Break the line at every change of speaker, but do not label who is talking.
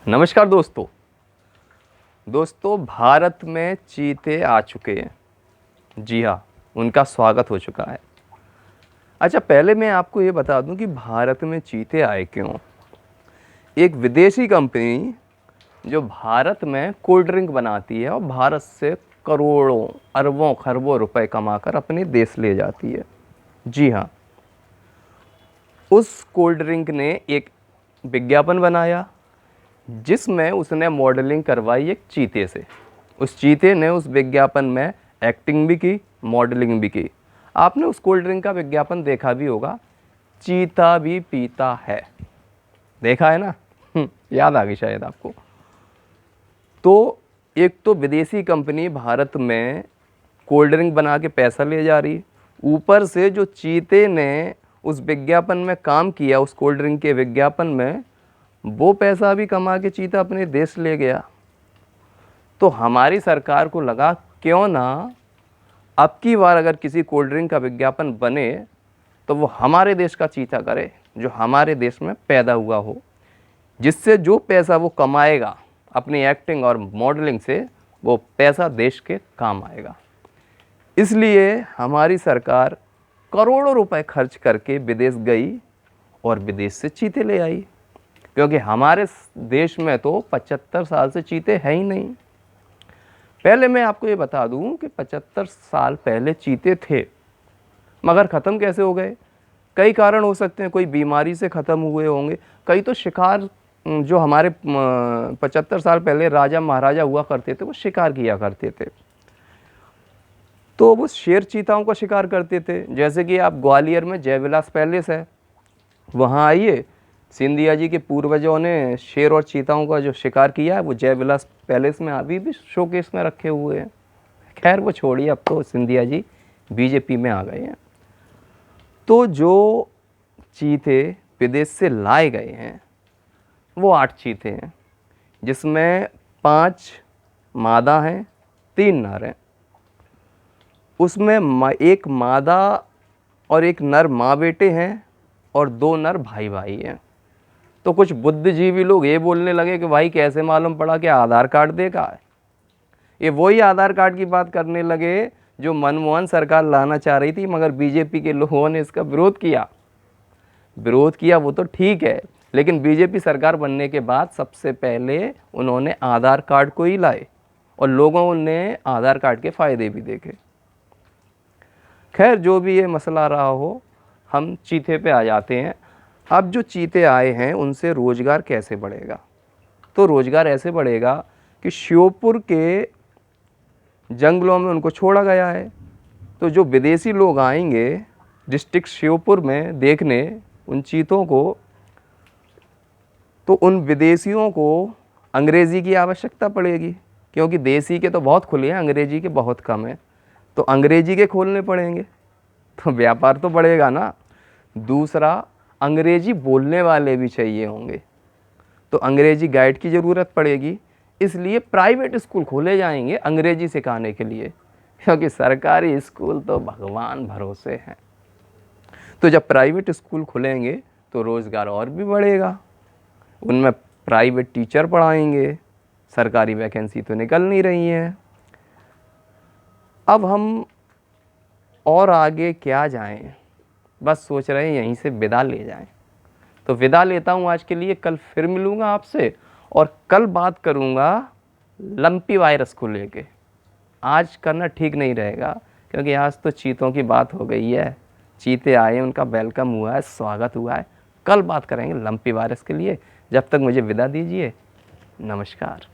नमस्कार दोस्तों भारत में चीते आ चुके हैं। जी हाँ, उनका स्वागत हो चुका है। अच्छा, पहले मैं आपको ये बता दूं कि भारत में चीते आए क्यों। एक विदेशी कंपनी जो भारत में कोल्ड ड्रिंक बनाती है और भारत से करोड़ों अरबों खरबों रुपए कमाकर अपने देश ले जाती है। जी हाँ, उस कोल्ड ड्रिंक ने एक विज्ञापन बनाया जिसमें उसने मॉडलिंग करवाई एक चीते से। उस चीते ने उस विज्ञापन में एक्टिंग भी की, मॉडलिंग भी की। आपने उस कोल्ड ड्रिंक का विज्ञापन देखा भी होगा, चीता भी पीता है, देखा है ना? याद आ गई शायद आपको। तो एक तो विदेशी कंपनी भारत में कोल्ड ड्रिंक बना के पैसा ले जा रही, ऊपर से जो चीते ने उस विज्ञापन में काम किया, उस कोल्ड ड्रिंक के विज्ञापन में, वो पैसा भी कमा के चीता अपने देश ले गया। तो हमारी सरकार को लगा क्यों ना अब की बार अगर किसी कोल्ड ड्रिंक का विज्ञापन बने तो वो हमारे देश का चीता करे, जो हमारे देश में पैदा हुआ हो, जिससे जो पैसा वो कमाएगा अपनी एक्टिंग और मॉडलिंग से, वो पैसा देश के काम आएगा। इसलिए हमारी सरकार करोड़ों रुपए खर्च करके विदेश गई और विदेश से चीते ले आई, क्योंकि हमारे देश में तो 75 साल से चीते हैं ही नहीं। पहले मैं आपको ये बता दूं कि 75 साल पहले चीते थे, मगर ख़त्म कैसे हो गए? कई कारण हो सकते हैं। कोई बीमारी से ख़त्म हुए होंगे, कई तो शिकार, जो हमारे 75 साल पहले राजा महाराजा हुआ करते थे, वो शिकार किया करते थे, तो वो शेर चीताओं का शिकार करते थे। जैसे कि आप ग्वालियर में जयविलास पैलेस है, वहाँ आइए, सिंधिया जी के पूर्वजों ने शेर और चीताओं का जो शिकार किया है वो जयविलास पैलेस में अभी भी शोकेस में रखे हुए हैं। खैर वो छोड़िए, अब तो सिंधिया जी बीजेपी में आ गए हैं। तो जो चीते विदेश से लाए गए हैं वो 8 चीते हैं, जिसमें 5 मादा हैं, 3 नर हैं। उसमें एक मादा और एक नर माँ बेटे हैं और 2 नर भाई भाई हैं। तो कुछ बुद्धिजीवी लोग ये बोलने लगे कि भाई कैसे मालूम पड़ा कि आधार कार्ड देखा है? ये वही आधार कार्ड की बात करने लगे जो मनमोहन सरकार लाना चाह रही थी, मगर बीजेपी के लोगों ने इसका विरोध किया। वो तो ठीक है, लेकिन बीजेपी सरकार बनने के बाद सबसे पहले उन्होंने आधार कार्ड को ही लाए और लोगों ने आधार कार्ड के फ़ायदे भी देखे। खैर जो भी ये मसला रहा हो, हम चीते पे आ जाते हैं। अब जो चीते आए हैं उनसे रोज़गार कैसे बढ़ेगा? तो रोज़गार ऐसे बढ़ेगा कि श्योपुर के जंगलों में उनको छोड़ा गया है, तो जो विदेशी लोग आएंगे डिस्ट्रिक्ट श्योपुर में देखने उन चीतों को, तो उन विदेशियों को अंग्रेज़ी की आवश्यकता पड़ेगी, क्योंकि देसी के तो बहुत खुले हैं, अंग्रेज़ी के बहुत कम हैं। तो अंग्रेज़ी के खोलने पड़ेंगे, तो व्यापार तो बढ़ेगा ना। दूसरा, अंग्रेज़ी बोलने वाले भी चाहिए होंगे, तो अंग्रेज़ी गाइड की ज़रूरत पड़ेगी। इसलिए प्राइवेट स्कूल खोले जाएंगे अंग्रेज़ी सिखाने के लिए, क्योंकि सरकारी स्कूल तो भगवान भरोसे हैं। तो जब प्राइवेट स्कूल खुलेंगे तो रोज़गार और भी बढ़ेगा, उनमें प्राइवेट टीचर पढ़ाएंगे, सरकारी वैकेंसी तो निकल नहीं रही है। अब हम और आगे क्या जाएं, बस सोच रहे हैं यहीं से विदा ले जाएं। तो विदा लेता हूँ आज के लिए, कल फिर मिलूँगा आपसे और कल बात करूँगा लंपी वायरस को लेके। आज करना ठीक नहीं रहेगा, क्योंकि आज तो चीतों की बात हो गई है, चीते आए, उनका वेलकम हुआ है, स्वागत हुआ है। कल बात करेंगे लंपी वायरस के लिए। जब तक मुझे विदा दीजिए, नमस्कार।